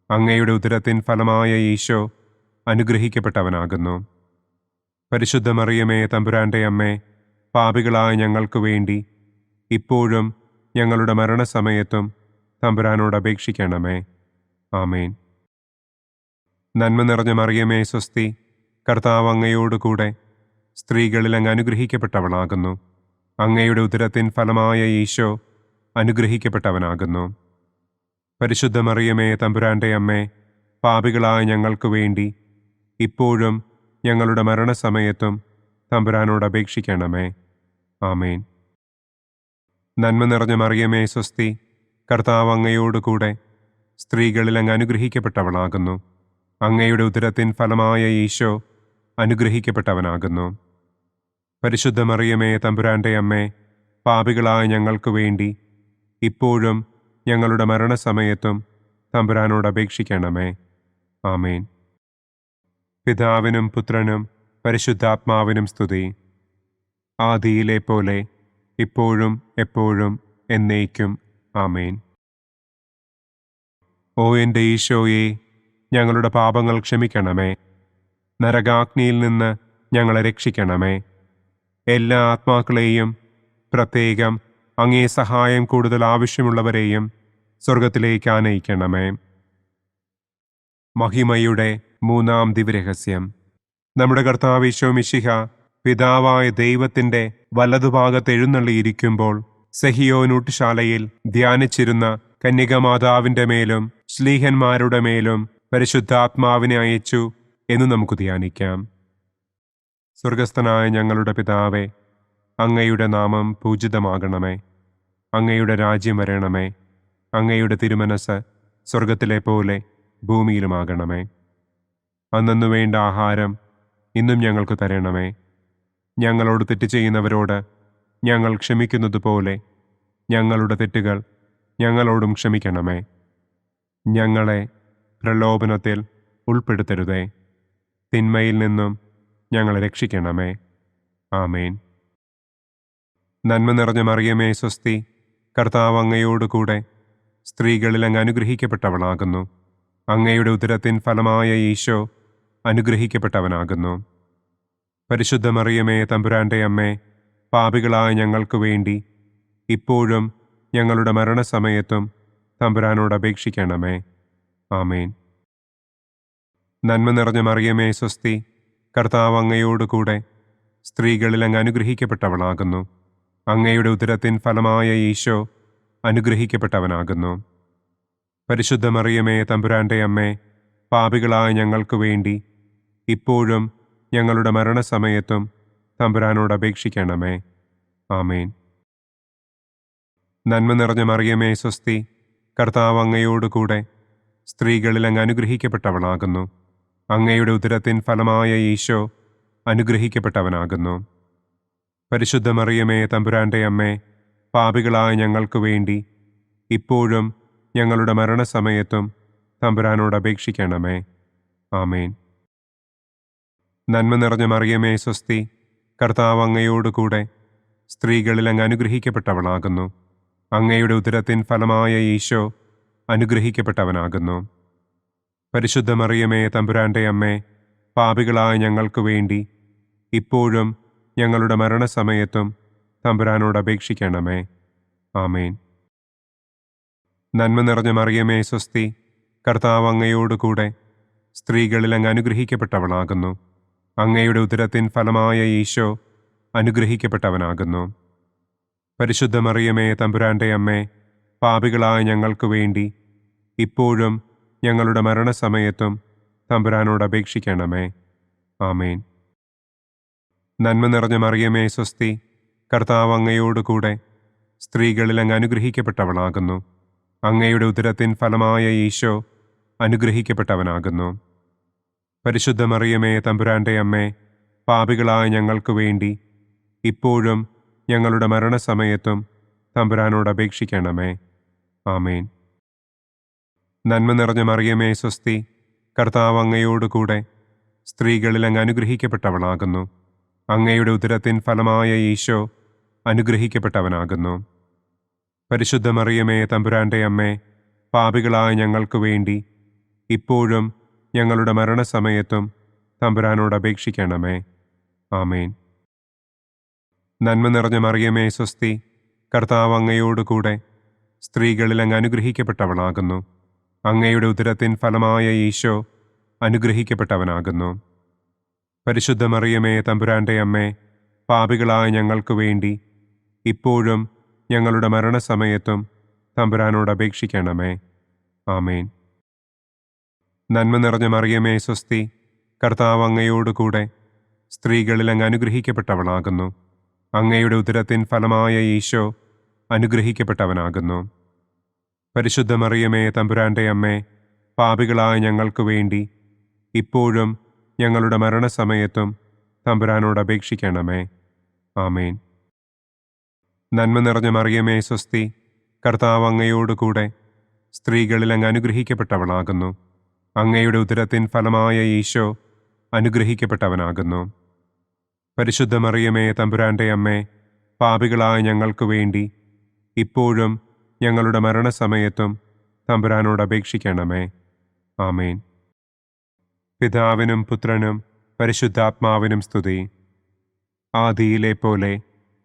അങ്ങയുടെ ഉദരത്തിൻ ഫലമായ ഈശോ അനുഗ്രഹിക്കപ്പെട്ടവനാകുന്നു. പരിശുദ്ധ മറിയമേ തമ്പുരാന്റെ അമ്മേ, പാപികളായ ഞങ്ങൾക്ക് വേണ്ടി ഇപ്പോഴും ഞങ്ങളുടെ മരണസമയത്തും തമ്പുരാനോട് അപേക്ഷിക്കണമേ. ആമേൻ. നന്മ നിറഞ്ഞ മറിയമേ സ്വസ്തി, കർത്താവ് അങ്ങയോടുകൂടെ സ്ത്രീകളിൽ അങ്ങ് അനുഗ്രഹിക്കപ്പെട്ടവളാകുന്നു. അങ്ങയുടെ ഉദരത്തിൻ ഫലമായ ഈശോ അനുഗ്രഹിക്കപ്പെട്ടവനാകുന്നു. പരിശുദ്ധ മറിയമേ തമ്പുരാന്റെ അമ്മേ, പാപികളായ ഞങ്ങൾക്ക് വേണ്ടി ഇപ്പോഴും ഞങ്ങളുടെ മരണസമയത്തും തമ്പുരാനോട് അപേക്ഷിക്കണമേ. ആമേൻ. നന്മ നിറഞ്ഞ മറിയമേ സ്വസ്തി, കർത്താവ് അങ്ങയോടുകൂടെ സ്ത്രീകളിൽ അങ്ങ് അനുഗ്രഹിക്കപ്പെട്ടവളാകുന്നു. അങ്ങയുടെ ഉദരത്തിൻ ഫലമായ ഈശോ അനുഗ്രഹിക്കപ്പെട്ടവനാകുന്നു. പരിശുദ്ധ മറിയമേ തമ്പുരാന്റെ അമ്മേ, പാപികളായ ഞങ്ങൾക്ക് വേണ്ടി ഇപ്പോഴും ഞങ്ങളുടെ മരണസമയത്തും തമ്പുരാനോട് അപേക്ഷിക്കണമേ. ആമേൻ. പിതാവിനും പുത്രനും പരിശുദ്ധാത്മാവിനും സ്തുതി. ആദിയിലെ പോലെ ഇപ്പോഴും എപ്പോഴും എന്നേക്കും. ആമേൻ. ഓ എൻ്റെ ഈശോയെ, ഞങ്ങളുടെ പാപങ്ങൾ ക്ഷമിക്കണമേ. നരകാഗ്നിയിൽ നിന്ന് ഞങ്ങളെ രക്ഷിക്കണമേ. എല്ലാ ആത്മാക്കളെയും, പ്രത്യേകം അങ്ങേ സഹായം കൂടുതൽ ആവശ്യമുള്ളവരെയും സ്വർഗത്തിലേക്ക് ആനയിക്കണമേ. മഹിമയുടെ മൂന്നാം ദിവ്യരഹസ്യം. നമ്മുടെ കർത്താവ് ഈശോ മിശിഹ പിതാവായ ദൈവത്തിന്റെ വലതുഭാഗത്ത് എഴുന്നള്ളിയിരിക്കുമ്പോൾ സെഹിയോനൂട്ടുശാലയിൽ ധ്യാനിച്ചിരുന്ന കന്യകമാതാവിന്റെ മേലും ശ്ലീഹന്മാരുടെ മേലും പരിശുദ്ധാത്മാവിനെ അയച്ചു എന്ന് നമുക്ക് ധ്യാനിക്കാം. സ്വർഗസ്ഥനായ ഞങ്ങളുടെ പിതാവേ, അങ്ങയുടെ നാമം പൂജിതമാകണമേ. അങ്ങയുടെ രാജ്യം വരണമേ. അങ്ങയുടെ തിരുമനസ് സ്വർഗത്തിലെ പോലെ ഭൂമിയിലുമാകണമേ. അന്നന്നു വേണ്ട ആഹാരം ഇന്നും ഞങ്ങൾക്ക് തരണമേ. ഞങ്ങളോട് തെറ്റ് ചെയ്യുന്നവരോട് ഞങ്ങൾ ക്ഷമിക്കുന്നത് പോലെ ഞങ്ങളുടെ തെറ്റുകൾ ഞങ്ങളോടും ക്ഷമിക്കണമേ. ഞങ്ങളെ പ്രലോഭനത്തിൽ ഉൾപ്പെടുത്തരുതേ. തിന്മയിൽ നിന്നും ഞങ്ങളെ രക്ഷിക്കണമേ. ആമേൻ. നന്മ നിറഞ്ഞ മറിയമേ സ്വസ്തി, കർത്താവ് അങ്ങയോട് കൂടെ സ്ത്രീകളിൽ അങ്ങ് അനുഗ്രഹിക്കപ്പെട്ടവളാകുന്നു. അങ്ങയുടെ ഉദരത്തിൻ ഫലമായ ഈശോ അനുഗ്രഹിക്കപ്പെട്ടവനാകുന്നു. പരിശുദ്ധ മറിയമേ തമ്പുരാന്റെ അമ്മേ, പാപികളായ ഞങ്ങൾക്ക് വേണ്ടി ഇപ്പോഴും ഞങ്ങളുടെ മരണസമയത്തും തമ്പുരാനോട് അപേക്ഷിക്കണമേ. ആമേൻ. നന്മ നിറഞ്ഞ മറിയമേ സ്വസ്തി, കർത്താവ് അങ്ങയോട് കൂടെ സ്ത്രീകളിൽ അങ്ങ് അനുഗ്രഹിക്കപ്പെട്ടവളാകുന്നു. അങ്ങയുടെ ഉദരത്തിൻ ഫലമായ ഈശോ അനുഗ്രഹിക്കപ്പെട്ടവനാകുന്നു. പരിശുദ്ധ മറിയമേ തമ്പുരാന്റെ അമ്മേ, പാപികളായ ഞങ്ങൾക്ക് വേണ്ടി ഇപ്പോഴും ഞങ്ങളുടെ മരണസമയത്തും തമ്പുരാനോട് അപേക്ഷിക്കണമേ. ആമേൻ. നന്മ നിറഞ്ഞ മറിയമേ സ്വസ്തി, കർത്താവ് അങ്ങയോട് കൂടെ സ്ത്രീകളിൽ അങ്ങ് അനുഗ്രഹിക്കപ്പെട്ടവളാകുന്നു. അങ്ങയുടെ ഉദരത്തിൻ ഫലമായ ഈശോ അനുഗ്രഹിക്കപ്പെട്ടവനാകുന്നു. പരിശുദ്ധ മറിയമേ തമ്പുരാന്റെ അമ്മേ, പാപികളായ ഞങ്ങൾക്ക് വേണ്ടി ഇപ്പോഴും ഞങ്ങളുടെ മരണസമയത്തും തമ്പുരാനോട് അപേക്ഷിക്കണമേ. ആമേൻ. നന്മ നിറഞ്ഞ മറിയമേ സ്വസ്തി, കർത്താവ് അങ്ങയോട് കൂടെ സ്ത്രീകളിൽ അങ്ങ് അനുഗ്രഹിക്കപ്പെട്ടവളാകുന്നു. അങ്ങയുടെ ഉദരത്തിൻ ഫലമായ ഈശോ അനുഗ്രഹിക്കപ്പെട്ടവനാകുന്നു. പരിശുദ്ധ മറിയമേ തമ്പുരാന്റെ അമ്മേ, പാപികളായ ഞങ്ങൾക്ക് വേണ്ടി ഇപ്പോഴും ഞങ്ങളുടെ മരണസമയത്തും തമ്പുരാനോട് അപേക്ഷിക്കണമേ. ആമേൻ. നന്മ നിറഞ്ഞ മറിയമേ സ്വസ്തി, കർത്താവ് അങ്ങയോട് കൂടെ സ്ത്രീകളിൽ അങ്ങ് അനുഗ്രഹിക്കപ്പെട്ടവളാകുന്നു. അങ്ങയുടെ ഉദരത്തിൻ ഫലമായ ഈശോ അനുഗ്രഹിക്കപ്പെട്ടവനാകുന്നു. പരിശുദ്ധ മറിയമേ തമ്പുരാന്റെ അമ്മേ, പാപികളായ ഞങ്ങൾക്ക് വേണ്ടി ഇപ്പോഴും ഞങ്ങളുടെ മരണസമയത്തും തമ്പുരാനോട് അപേക്ഷിക്കണമേ. ആമേൻ. നന്മ നിറഞ്ഞ മറിയമേ സ്വസ്തി, കർത്താവ് അങ്ങയോട് കൂടെ സ്ത്രീകളിൽ അങ്ങ് അനുഗ്രഹിക്കപ്പെട്ടവളാകുന്നു. അങ്ങയുടെ ഉദരത്തിൻ ഫലമായ ഈശോ അനുഗ്രഹിക്കപ്പെട്ടവനാകുന്നു. പരിശുദ്ധ മറിയമേ തമ്പുരാന്റെ അമ്മേ, പാപികളായ ഞങ്ങൾക്ക് വേണ്ടി ഇപ്പോഴും ഞങ്ങളുടെ മരണസമയത്തും തമ്പുരാനോട് അപേക്ഷിക്കണമേ. ആമേൻ. നന്മ നിറഞ്ഞ മറിയമേ സ്വസ്തി, കർത്താവ് അങ്ങയോട് കൂടെ സ്ത്രീകളിൽ അങ്ങ് അനുഗ്രഹിക്കപ്പെട്ടവളാകുന്നു. അങ്ങയുടെ ഉദരത്തിൻ ഫലമായ ഈശോ അനുഗ്രഹിക്കപ്പെട്ടവനാകുന്നു. പരിശുദ്ധ മറിയമേ തമ്പുരാന്റെ അമ്മേ, പാപികളായ ഞങ്ങൾക്ക് വേണ്ടി ഇപ്പോഴും ഞങ്ങളുടെ മരണസമയത്തും തമ്പുരാനോട് അപേക്ഷിക്കണമേ. ആമേൻ. നന്മ നിറഞ്ഞ മറിയമേ സ്വസ്തി, കർത്താവ് അങ്ങയോട് കൂടെ സ്ത്രീകളിൽ അങ്ങ് അനുഗ്രഹിക്കപ്പെട്ടവളാകുന്നു. അങ്ങയുടെ ഉദരത്തിൻ ഫലമായ ഈശോ അനുഗ്രഹിക്കപ്പെട്ടവനാകുന്നു. പരിശുദ്ധ മറിയമേ തമ്പുരാന്റെ അമ്മേ, പാപികളായ ഞങ്ങൾക്ക് വേണ്ടി ഇപ്പോഴും ഞങ്ങളുടെ മരണസമയത്തും തമ്പുരാനോട് അപേക്ഷിക്കണമേ. ആമേൻ. നന്മ നിറഞ്ഞ മറിയമേ സ്വസ്തി, കർത്താവ് അങ്ങയോട് കൂടെ സ്ത്രീകളിൽ അങ്ങ് അനുഗ്രഹിക്കപ്പെട്ടവളാകുന്നു. അങ്ങയുടെ ഉദരത്തിൻ ഫലമായ ഈശോ അനുഗ്രഹിക്കപ്പെട്ടവനാകുന്നു. പരിശുദ്ധ മറിയമേ തമ്പുരാന്റെ അമ്മേ, പാപികളായ ഞങ്ങൾക്ക് വേണ്ടി ഇപ്പോഴും ഞങ്ങളുടെ മരണസമയത്തും തമ്പുരാനോട് അപേക്ഷിക്കണമേ. ആമേൻ. നന്മ നിറഞ്ഞ മറിയമേ സ്വസ്തി, കർത്താവ് അങ്ങയോട് കൂടെ സ്ത്രീകളിൽ അങ്ങ് അനുഗ്രഹിക്കപ്പെട്ടവളാകുന്നു. അങ്ങയുടെ ഉദരത്തിൻ ഫലമായ ഈശോ അനുഗ്രഹിക്കപ്പെട്ടവനാകുന്നു. പരിശുദ്ധ മറിയമേ തമ്പുരാന്റെ അമ്മേ, പാപികളായ ഞങ്ങൾക്ക് വേണ്ടി ഇപ്പോഴും ഞങ്ങളുടെ മരണസമയത്തും തമ്പുരാനോട് അപേക്ഷിക്കണമേ. ആമേൻ. പിതാവിനും പുത്രനും പരിശുദ്ധാത്മാവിനും സ്തുതി, ആദിയിലെ പോലെ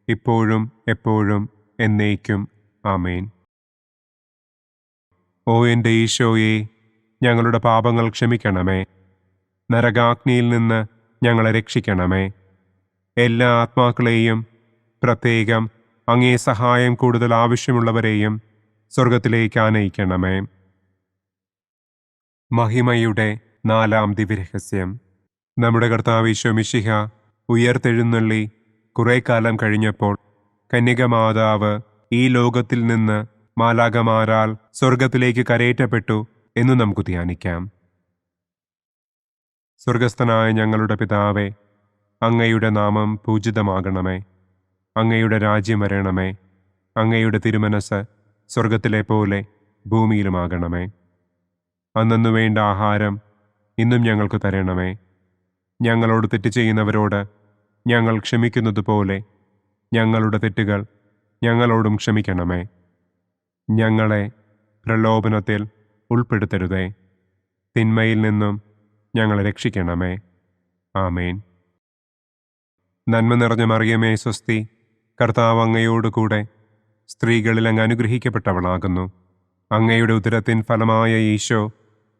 ഇപ്പോഴും എപ്പോഴും എന്നേക്കും. ആമേൻ. ഓ എൻ്റെ ഈശോയെ, ഞങ്ങളുടെ പാപങ്ങൾ ക്ഷമിക്കണമേ. നരകാഗ്നിയിൽ നിന്ന് ഞങ്ങളെ രക്ഷിക്കണമേ. എല്ലാ ആത്മാക്കളെയും, പ്രത്യേകം അങ്ങേ സഹായം കൂടുതൽ ആവശ്യമുള്ളവരെയും സ്വർഗത്തിലേക്ക് ആനയിക്കണമേ. മഹിമയുടെ 4-ാം ദിവ്യരഹസ്യം. നമ്മുടെ കർത്താവ് ഈശോ മിശിഹ ഉയർത്തെഴുന്നള്ളി കുറെ കാലം കഴിഞ്ഞപ്പോൾ കന്യകമാതാവ് ഈ ലോകത്തിൽ നിന്ന് മാലാഖമാരാൽ സ്വർഗത്തിലേക്ക് കരയേറ്റപ്പെട്ടു എന്ന് നമുക്ക് ധ്യാനിക്കാം. സ്വർഗസ്ഥനായ ഞങ്ങളുടെ പിതാവേ, അങ്ങയുടെ നാമം പൂജിതമാകണമേ. അങ്ങയുടെ രാജ്യം വരണമേ. അങ്ങയുടെ തിരുമനസ് സ്വർഗത്തിലെ പോലെ ഭൂമിയിലുമാകണമേ. അന്നന്നു വേണ്ട ആഹാരം ഇന്നും ഞങ്ങൾക്ക് തരണമേ. ഞങ്ങളോട് തെറ്റ് ചെയ്യുന്നവരോട് ഞങ്ങൾ ക്ഷമിക്കുന്നത് പോലെ ഞങ്ങളുടെ തെറ്റുകൾ ഞങ്ങളോടും ക്ഷമിക്കണമേ. ഞങ്ങളെ പ്രലോഭനത്തിൽ ഉൾപ്പെടുത്തരുതേ. തിന്മയിൽ നിന്നും ഞങ്ങളെ രക്ഷിക്കണമേ. ആമേൻ. നന്മ നിറഞ്ഞ മറിയമേ സ്വസ്തി, കർത്താവ് അങ്ങയോടുകൂടെ സ്ത്രീകളിൽ അങ്ങ് അനുഗ്രഹിക്കപ്പെട്ടവളാകുന്നു. അങ്ങയുടെ ഉദരത്തിൻ ഫലമായ ഈശോ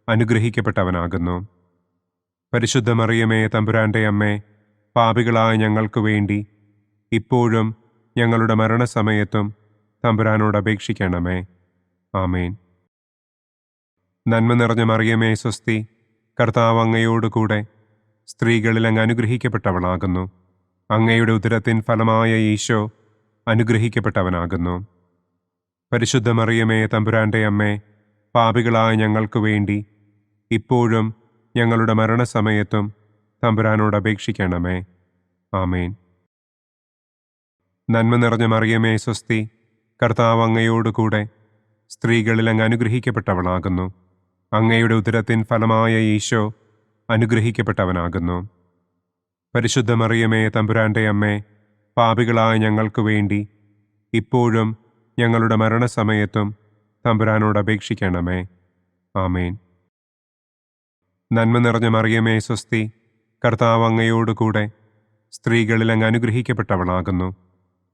അനുഗ്രഹിക്കപ്പെട്ടവനാകുന്നു. പരിശുദ്ധ മറിയമേ തമ്പുരാൻ്റെ അമ്മേ, പാപികളായ ഞങ്ങൾക്ക് വേണ്ടി ഇപ്പോഴും ഞങ്ങളുടെ മരണസമയത്തും തമ്പുരാനോട് അപേക്ഷിക്കണമേ. ആമേൻ. നന്മ നിറഞ്ഞ മറിയമേ സ്വസ്തി, കർത്താവ് അങ്ങയോടുകൂടെ സ്ത്രീകളിൽ അങ്ങ് അനുഗ്രഹിക്കപ്പെട്ടവളാകുന്നു. അങ്ങയുടെ ഉദരത്തിൻ ഫലമായ ഈശോ അനുഗ്രഹിക്കപ്പെട്ടവനാകുന്നു. പരിശുദ്ധ മറിയമേ തമ്പുരാൻ്റെ അമ്മേ, പാപികളായ ഞങ്ങൾക്ക് വേണ്ടി ഇപ്പോഴും ഞങ്ങളുടെ മരണസമയത്തും തമ്പുരാനോട് അപേക്ഷിക്കണമേ. ആമേൻ. നന്മ നിറഞ്ഞ മറിയമേ സ്വസ്തി, കർത്താവ് അങ്ങയോടുകൂടെ സ്ത്രീകളിൽ അങ്ങ് അനുഗ്രഹിക്കപ്പെട്ടവളാകുന്നു. അങ്ങയുടെ ഉദരത്തിൻ ഫലമായ ഈശോ അനുഗ്രഹിക്കപ്പെട്ടവനാകുന്നു. പരിശുദ്ധ മറിയമേ തമ്പുരാൻ്റെ അമ്മേ, പാപികളായ ഞങ്ങൾക്ക് വേണ്ടി ഇപ്പോഴും ഞങ്ങളുടെ മരണസമയത്തും തമ്പുരാനോട് അപേക്ഷിക്കണമേ. ആമേൻ. നന്മ നിറഞ്ഞ മറിയമേ സ്വസ്തി, കർത്താവ് അങ്ങയോടുകൂടെ സ്ത്രീകളിൽ അങ്ങ് അനുഗ്രഹിക്കപ്പെട്ടവളാകുന്നു.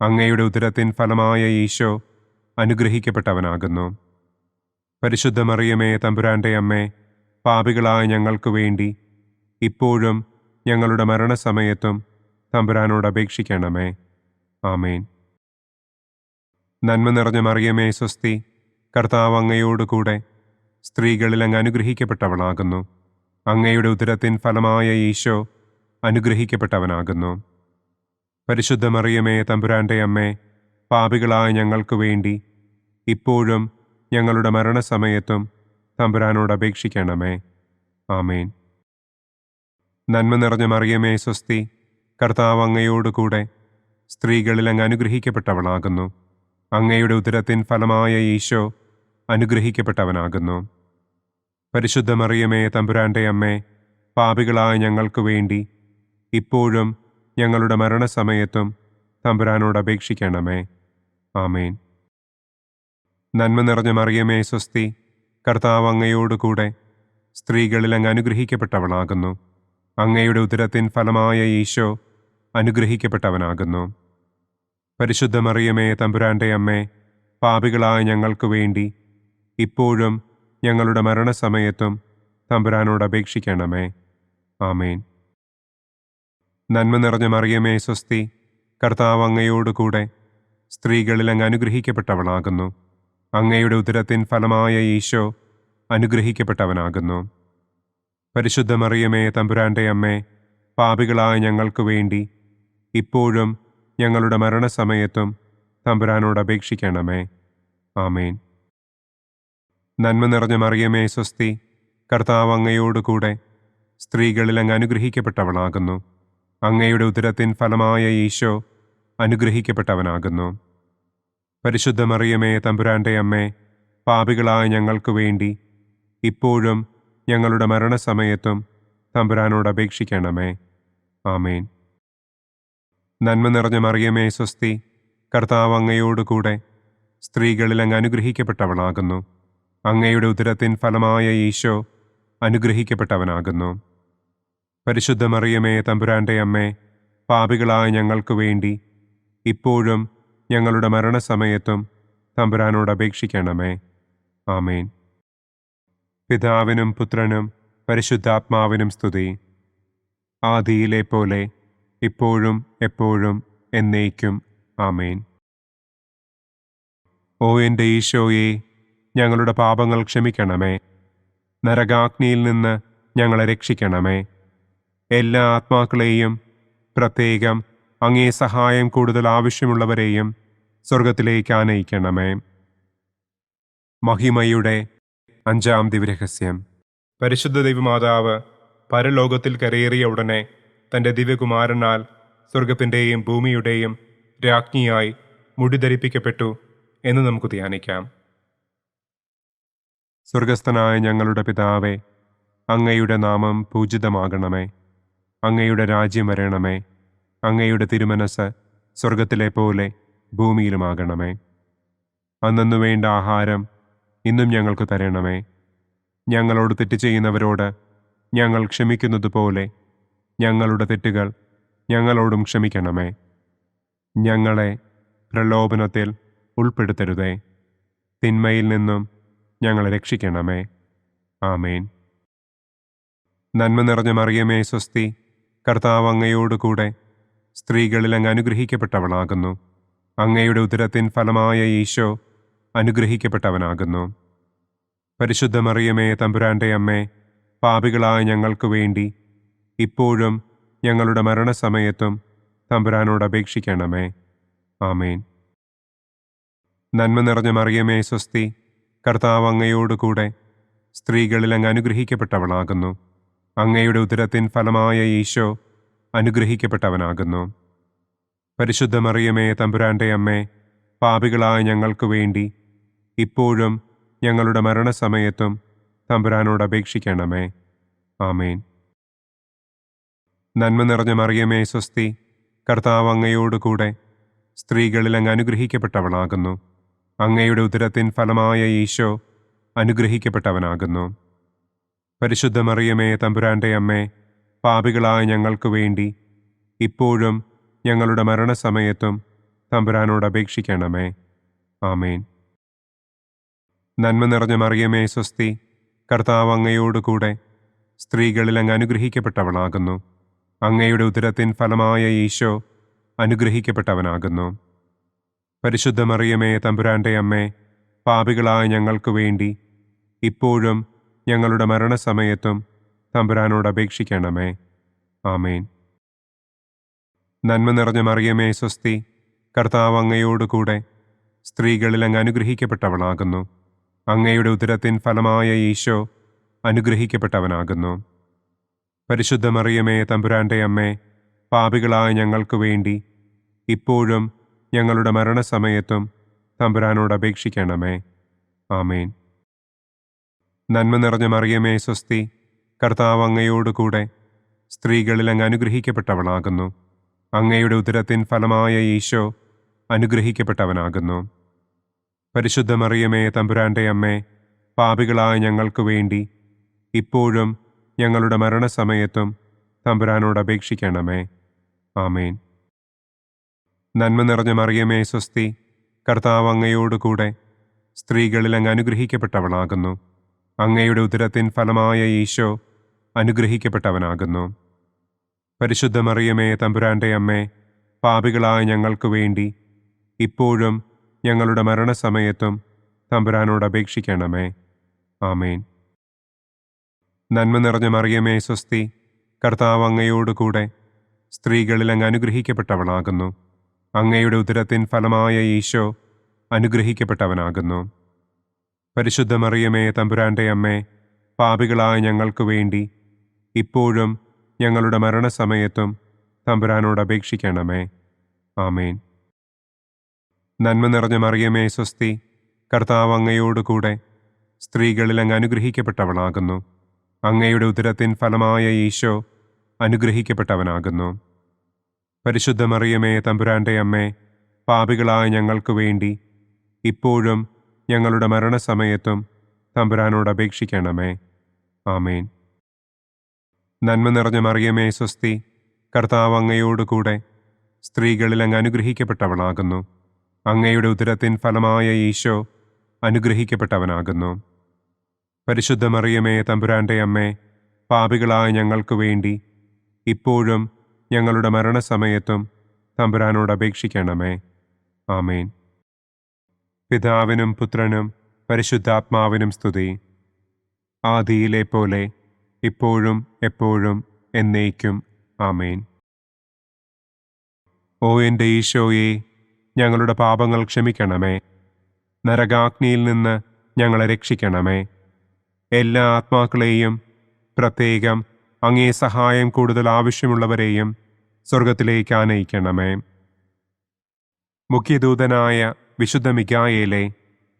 അങ്ങയുടെ ഉദരത്തിൻ ഫലമായ ഈശോ അനുഗ്രഹിക്കപ്പെട്ടവനാകുന്നു. പരിശുദ്ധ മറിയമേ തമ്പുരാൻ്റെ അമ്മേ, പാപികളായ ഞങ്ങൾക്ക് വേണ്ടി ഇപ്പോഴും ഞങ്ങളുടെ മരണസമയത്തും തമ്പുരാനോട് അപേക്ഷിക്കണമേ. ആമേൻ. നന്മ നിറഞ്ഞ മറിയമേ സ്വസ്തി, കർത്താവ് അങ്ങയോടുകൂടെ സ്ത്രീകളിൽ അങ്ങ് അനുഗ്രഹിക്കപ്പെട്ടവളാകുന്നു. അങ്ങയുടെ ഉദരത്തിൻ ഫലമായ ഈശോ അനുഗ്രഹിക്കപ്പെട്ടവനാകുന്നു. പരിശുദ്ധ മറിയമേ തമ്പുരാൻ്റെ അമ്മേ, പാപികളായ ഞങ്ങൾക്ക് വേണ്ടി ഇപ്പോഴും ഞങ്ങളുടെ മരണസമയത്തും തമ്പുരാനോട് അപേക്ഷിക്കണമേ. ആമേൻ. നന്മ നിറഞ്ഞ മറിയമേ സ്വസ്തി, കർത്താവ് അങ്ങയോടുകൂടെ സ്ത്രീകളിൽ അങ്ങ് അനുഗ്രഹിക്കപ്പെട്ടവളാകുന്നു. അങ്ങയുടെ ഉദരത്തിൻ ഫലമായ ഈശോ അനുഗ്രഹിക്കപ്പെട്ടവനാകുന്നു. പരിശുദ്ധ മറിയമേ തമ്പുരാൻ്റെ അമ്മേ, പാപികളായ ഞങ്ങൾക്ക് വേണ്ടി ഇപ്പോഴും ഞങ്ങളുടെ മരണസമയത്തും തമ്പുരാനോട് അപേക്ഷിക്കണമേ. ആമേൻ. നന്മ നിറഞ്ഞ മറിയമേ സ്വസ്തി, കർത്താവ് അങ്ങയോടുകൂടെ സ്ത്രീകളിൽ അങ്ങ് അനുഗ്രഹിക്കപ്പെട്ടവളാകുന്നു. അങ്ങയുടെ ഉദരത്തിൻ ഫലമായ ഈശോ അനുഗ്രഹിക്കപ്പെട്ടവനാകുന്നു. പരിശുദ്ധ മറിയമേ തമ്പുരാൻ്റെ അമ്മേ, പാപികളായ ഞങ്ങൾക്ക് വേണ്ടി ഇപ്പോഴും ഞങ്ങളുടെ മരണസമയത്തും തമ്പുരാനോട് അപേക്ഷിക്കണമേ. ആമേൻ. നന്മ നിറഞ്ഞ മറിയമേ സ്വസ്തി, കർത്താവ് അങ്ങയോടുകൂടെ സ്ത്രീകളിൽ അങ്ങ് അനുഗ്രഹിക്കപ്പെട്ടവളാകുന്നു. അങ്ങയുടെ ഉദരത്തിൻ ഫലമായ ഈശോ അനുഗ്രഹിക്കപ്പെട്ടവനാകുന്നു. പരിശുദ്ധ മറിയമേ തമ്പുരാൻ്റെ അമ്മേ, പാപികളായ ഞങ്ങൾക്ക് വേണ്ടി ഇപ്പോഴും ഞങ്ങളുടെ മരണസമയത്തും തമ്പുരാനോട് അപേക്ഷിക്കണമേ. ആമേൻ. നന്മ നിറഞ്ഞ മറിയമേ സ്വസ്തി, കർത്താവ് അങ്ങയോടുകൂടെ സ്ത്രീകളിൽ അങ്ങ് അനുഗ്രഹിക്കപ്പെട്ടവളാകുന്നു. അങ്ങയുടെ ഉദരത്തിൻ ഫലമായ ഈശോ അനുഗ്രഹിക്കപ്പെട്ടവനാകുന്നു. പരിശുദ്ധ മറിയമേ തമ്പുരാൻ്റെ അമ്മേ, പാപികളായ ഞങ്ങൾക്ക് വേണ്ടി ഇപ്പോഴും ഞങ്ങളുടെ മരണസമയത്തും തമ്പുരാനോട് അപേക്ഷിക്കണമേ. ആമേൻ. നന്മ നിറഞ്ഞ മറിയമേ സ്വസ്തി, കർത്താവ് അങ്ങയോടുകൂടെ സ്ത്രീകളിൽ അങ്ങ് അനുഗ്രഹിക്കപ്പെട്ടവളാകുന്നു. അങ്ങയുടെ ഉദരത്തിൻ ഫലമായ ഈശോ അനുഗ്രഹിക്കപ്പെട്ടവനാകുന്നു. പരിശുദ്ധ മറിയമേ തമ്പുരാന്റെ അമ്മേ, പാപികളായ ഞങ്ങൾക്ക് വേണ്ടി ഇപ്പോഴും ഞങ്ങളുടെ മരണസമയത്തും തമ്പുരാനോട് അപേക്ഷിക്കണമേ. ആമേൻ. പിതാവിനും പുത്രനും പരിശുദ്ധാത്മാവിനും സ്തുതി. ആദിയിലെ പോലെ ഇപ്പോഴും എപ്പോഴും എന്നേക്കും. ആമേൻ. ഓ എൻ്റെ ഈശോയെ, ഞങ്ങളുടെ പാപങ്ങൾ ക്ഷമിക്കണമേ. നരകാഗ്നിയിൽ നിന്ന് ഞങ്ങളെ രക്ഷിക്കണമേ. എല്ലാ ആത്മാക്കളെയും, പ്രത്യേകം അങ്ങേ സഹായം കൂടുതൽ ആവശ്യമുള്ളവരെയും സ്വർഗത്തിലേക്ക് ആനയിക്കണമേ. മഹിമയുടെ 5-ാം ദിവ്യരഹസ്യം. പരിശുദ്ധ ദൈവമാതാവ് പരലോകത്തിൽ കരയേറിയ ഉടനെ തൻ്റെ ദിവ്യകുമാരനാൽ സ്വർഗത്തിൻ്റെയും ഭൂമിയുടെയും രാജ്ഞിയായി മുടിധരിപ്പിക്കപ്പെട്ടു എന്ന് നമുക്ക് ധ്യാനിക്കാം. സ്വർഗസ്ഥനായ ഞങ്ങളുടെ പിതാവേ, അങ്ങയുടെ നാമം പൂജിതമാകണമേ. അങ്ങയുടെ രാജ്യം വരണമേ. അങ്ങയുടെ തിരുമനസ് സ്വർഗത്തിലെ പോലെ ഭൂമിയിലുമാകണമേ. അന്നന്നു വേണ്ട ആഹാരം ഇന്നും ഞങ്ങൾക്ക് തരണമേ. ഞങ്ങളോട് തെറ്റ് ചെയ്യുന്നവരോട് ഞങ്ങൾ ക്ഷമിക്കുന്നത് പോലെ ഞങ്ങളുടെ തെറ്റുകൾ ഞങ്ങളോടും ക്ഷമിക്കണമേ. ഞങ്ങളെ പ്രലോഭനത്തിൽ ഉൾപ്പെടുത്തരുതേ. തിന്മയിൽ നിന്നും ഞങ്ങളെ രക്ഷിക്കണമേ. ആമേൻ. നന്മ നിറഞ്ഞ മറിയമേ സ്വസ്തി, കർത്താവ് അങ്ങയോട് കൂടെ സ്ത്രീകളിൽ അങ്ങ് അനുഗ്രഹിക്കപ്പെട്ടവളാകുന്നു. അങ്ങയുടെ ഉദരത്തിൻ ഫലമായ ഈശോ അനുഗ്രഹിക്കപ്പെട്ടവനാകുന്നു. പരിശുദ്ധ മറിയമേ തമ്പുരാന്റെ അമ്മേ, പാപികളായ ഞങ്ങൾക്ക് വേണ്ടി ഇപ്പോഴും ഞങ്ങളുടെ മരണസമയത്തും തമ്പുരാനോട് അപേക്ഷിക്കണമേ. ആമേൻ. നന്മ നിറഞ്ഞ മറിയമേ സ്വസ്തി, കർത്താവ് അങ്ങയോട് കൂടെ സ്ത്രീകളിൽ അങ്ങ് അനുഗ്രഹിക്കപ്പെട്ടവളാകുന്നു. അങ്ങയുടെ ഉദരത്തിൻ ഫലമായ ഈശോ അനുഗ്രഹിക്കപ്പെട്ടവനാകുന്നു. പരിശുദ്ധ മറിയമേ തമ്പുരാന്റെ അമ്മേ, പാപികളായ ഞങ്ങൾക്ക് വേണ്ടി ഇപ്പോഴും ഞങ്ങളുടെ മരണസമയത്തും തമ്പുരാനോട് അപേക്ഷിക്കണമേ. ആമേൻ. നന്മ നിറഞ്ഞ മറിയമേ സ്വസ്തി, കർത്താവ് അങ്ങയോട് കൂടെ സ്ത്രീകളിൽ അങ്ങ് അനുഗ്രഹിക്കപ്പെട്ടവളാകുന്നു. അങ്ങയുടെ ഉദരത്തിൻ ഫലമായ ഈശോ അനുഗ്രഹിക്കപ്പെട്ടവനാകുന്നു. പരിശുദ്ധ മറിയമേ തമ്പുരാന്റെ അമ്മേ, പാപികളായ ഞങ്ങൾക്ക് വേണ്ടി ഇപ്പോഴും ഞങ്ങളുടെ മരണസമയത്തും തമ്പുരാനോട് അപേക്ഷിക്കണമേ. ആമേൻ. നന്മ നിറഞ്ഞ മറിയമേ സ്വസ്തി, കർത്താവ് അങ്ങയോട് കൂടെ സ്ത്രീകളിൽ അങ്ങ് അനുഗ്രഹിക്കപ്പെട്ടവളാകുന്നു. അങ്ങയുടെ ഉദരത്തിൻ ഫലമായ ഈശോ അനുഗ്രഹിക്കപ്പെട്ടവനാകുന്നു. പരിശുദ്ധ മറിയമേ തമ്പുരാന്റെ അമ്മേ, പാപികളായ ഞങ്ങൾക്ക് വേണ്ടി ഇപ്പോഴും ഞങ്ങളുടെ മരണസമയത്തും തമ്പുരാനോട് അപേക്ഷിക്കണമേ. ആമേൻ. നന്മ നിറഞ്ഞ മറിയമേ സ്വസ്തി, കർത്താവ് അങ്ങയോട് കൂടെ സ്ത്രീകളിൽ അങ്ങ് അനുഗ്രഹിക്കപ്പെട്ടവളാകുന്നു. അങ്ങയുടെ ഉദരത്തിൻ ഫലമായ ഈശോ അനുഗ്രഹിക്കപ്പെട്ടവനാകുന്നു. പരിശുദ്ധ മറിയമേ തമ്പുരാന്റെ അമ്മേ, പാപികളായ ഞങ്ങൾക്ക് വേണ്ടി ഇപ്പോഴും ഞങ്ങളുടെ മരണസമയത്തും തമ്പുരാനോട് അപേക്ഷിക്കണമേ. ആമേൻ. നന്മ നിറഞ്ഞ മറിയമേ സ്വസ്തി, കർത്താവ് അങ്ങയോട് കൂടെ സ്ത്രീകളിൽ അങ്ങ് അനുഗ്രഹിക്കപ്പെട്ടവളാകുന്നു. അങ്ങയുടെ ഉദരത്തിൻ ഫലമായ ഈശോ അനുഗ്രഹിക്കപ്പെട്ടവനാകുന്നു. പരിശുദ്ധ മറിയമേ തമ്പുരാന്റെ അമ്മേ, പാപികളായ ഞങ്ങൾക്ക് വേണ്ടി ഇപ്പോഴും ഞങ്ങളുടെ മരണസമയത്തും തമ്പുരാനോട് അപേക്ഷിക്കണമേ. ആമേൻ. നന്മ നിറഞ്ഞ മറിയമേ സ്വസ്തി, കർത്താവ് അങ്ങയോട് കൂടെ സ്ത്രീകളിൽ അങ്ങ് അനുഗ്രഹിക്കപ്പെട്ടവളാകുന്നു. അങ്ങയുടെ ഉദരത്തിൻ ഫലമായ ഈശോ അനുഗ്രഹിക്കപ്പെട്ടവനാകുന്നു. പരിശുദ്ധ മറിയമേ തമ്പുരാന്റെ അമ്മേ, പാപികളായ ഞങ്ങൾക്ക് വേണ്ടി ഇപ്പോഴും ഞങ്ങളുടെ മരണസമയത്തും തമ്പുരാനോട് അപേക്ഷിക്കണമേ. ആമേൻ. നന്മ നിറഞ്ഞ മറിയമേ സ്വസ്തി, കർത്താവ് അങ്ങയോട് കൂടെ സ്ത്രീകളിൽ അങ്ങ് അനുഗ്രഹിക്കപ്പെട്ടവളാകുന്നു. അങ്ങയുടെ ഉദരത്തിൻ ഫലമായ ഈശോ അനുഗ്രഹിക്കപ്പെട്ടവനാകുന്നു. പരിശുദ്ധ മറിയമേ തമ്പുരാന്റെ അമ്മേ, പാപികളായ ഞങ്ങൾക്ക് വേണ്ടി ഇപ്പോഴും ഞങ്ങളുടെ മരണസമയത്തും തമ്പുരാനോട് അപേക്ഷിക്കണമേ. ആമേൻ. നന്മ നിറഞ്ഞ മറിയമേ സ്വസ്തി, കർത്താവ് അങ്ങയോട് കൂടെ സ്ത്രീകളിൽ അങ്ങ് അനുഗ്രഹിക്കപ്പെട്ടവളാകുന്നു. അങ്ങയുടെ ഉദരത്തിൻ ഫലമായ ഈശോ അനുഗ്രഹിക്കപ്പെട്ടവനാകുന്നു. പരിശുദ്ധ മറിയമേ തമ്പുരാന്റെ അമ്മേ, പാപികളായ ഞങ്ങൾക്ക് വേണ്ടി ഇപ്പോഴും ഞങ്ങളുടെ മരണസമയത്തും തമ്പുരാനോട് അപേക്ഷിക്കണമേ. ആമേൻ. നന്മ നിറഞ്ഞ മറിയമേ സ്വസ്തി, കർത്താവ് അങ്ങയോടുകൂടെ സ്ത്രീകളിൽ അങ്ങ് അനുഗ്രഹിക്കപ്പെട്ടവളാകുന്നു. അങ്ങയുടെ ഉദരത്തിൻ ഫലമായ ഈശോ അനുഗ്രഹിക്കപ്പെട്ടവനാകുന്നു. പരിശുദ്ധ മറിയമേ തമ്പുരാന്റെ അമ്മേ, പാപികളായ ഞങ്ങൾക്ക് വേണ്ടി ഇപ്പോഴും ഞങ്ങളുടെ മരണസമയത്തും തമ്പുരാനോട് അപേക്ഷിക്കണമേ. ആമേൻ. പിതാവിനും പുത്രനും പരിശുദ്ധാത്മാവിനും സ്തുതി. ആദിയിലെ പോലെ ഇപ്പോഴും എപ്പോഴും എന്നേക്കും. ആമേൻ. ഓ എൻ്റെ ഈശോയെ, ഞങ്ങളുടെ പാപങ്ങൾ ക്ഷമിക്കണമേ. നരകാഗ്നിയിൽ നിന്ന് ഞങ്ങളെ രക്ഷിക്കണമേ. എല്ലാ ആത്മാക്കളെയും, പ്രത്യേകം അങ്ങേ സഹായം കൂടുതൽ ആവശ്യമുള്ളവരെയും സ്വർഗത്തിലേക്ക് ആനയിക്കണമേ. മുഖ്യദൂതനായ വിശുദ്ധ മിഖായേലേ,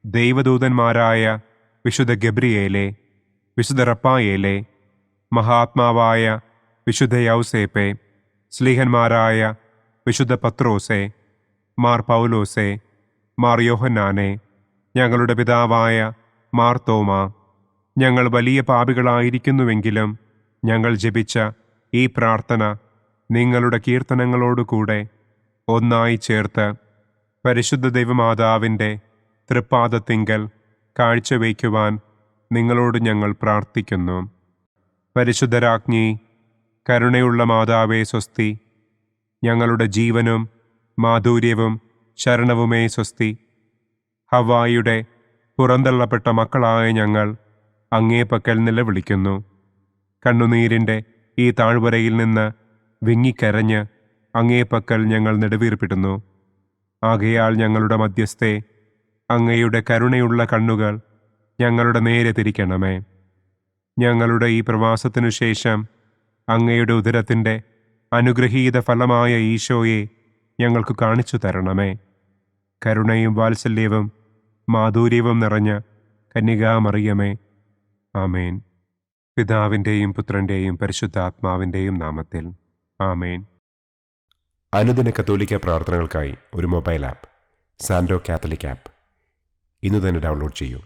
ദൈവദൂതന്മാരായ വിശുദ്ധ ഗബ്രിയേലേ, വിശുദ്ധ റപ്പായേലേ, മഹാത്മാവായ വിശുദ്ധ യൗസേപ്പേ, സ്ലീഹന്മാരായ വിശുദ്ധ പത്രോസേ, മാർ പൗലോസേ, മാർ യോഹന്നാനെ, ഞങ്ങളുടെ പിതാവായ മാർ തോമാ, ഞങ്ങൾ വലിയ പാപികളായിരിക്കുന്നുവെങ്കിലും ഞങ്ങൾ ജപിച്ച ഈ പ്രാർത്ഥന നിങ്ങളുടെ കീർത്തനങ്ങളോടുകൂടെ ഒന്നായി ചേർത്ത് പരിശുദ്ധ ദൈവമാതാവിൻ്റെ തൃപ്പാദത്തിങ്കൽ കാഴ്ചവയ്ക്കുവാൻ നിങ്ങളോട് ഞങ്ങൾ പ്രാർത്ഥിക്കുന്നു. പരിശുദ്ധരാജ്ഞി, കരുണയുള്ള മാതാവേ സ്വസ്തി, ഞങ്ങളുടെ ജീവനും മാധുര്യവും ശരണവുമേ സ്വസ്തി. ഹവ്വായുടെ പുറന്തള്ളപ്പെട്ട മക്കളായ ഞങ്ങൾ അങ്ങേപ്പക്കൽ നിലവിളിക്കുന്നു. കണ്ണുനീരിൻ്റെ ഈ താഴ്വരയിൽ നിന്ന് വിങ്ങിക്കരഞ്ഞ് അങ്ങേപ്പക്കൽ ഞങ്ങൾ നെടുവീർപ്പിടുന്നു. ആകയാൽ ഞങ്ങളുടെ മധ്യസ്ഥേ, അങ്ങയുടെ കരുണയുള്ള കണ്ണുകൾ ഞങ്ങളുടെ നേരെ തിരിക്കണമേ. ഞങ്ങളുടെ ഈ പ്രവാസത്തിനു ശേഷം അങ്ങയുടെ ഉദരത്തിൻ്റെ അനുഗ്രഹീത ഫലമായ ഈശോയെ ഞങ്ങൾക്ക് കാണിച്ചു തരണമേ. കരുണയും വാത്സല്യവും മാധുര്യവും നിറഞ്ഞ കന്യകാമറിയമേ. ആമേൻ. പിതാവിൻ്റെയും പുത്രൻ്റെയും പരിശുദ്ധാത്മാവിൻ്റെയും നാമത്തിൽ. ആമേൻ. അനുദിന കത്തോലിക്ക പ്രാർത്ഥനകൾക്കായി ഒരു മൊബൈൽ ആപ്പ്, സാൻഡോ കാത്തലിക് ആപ്പ്, ഇന്ന് തന്നെ ഡൗൺലോഡ് ചെയ്യൂ.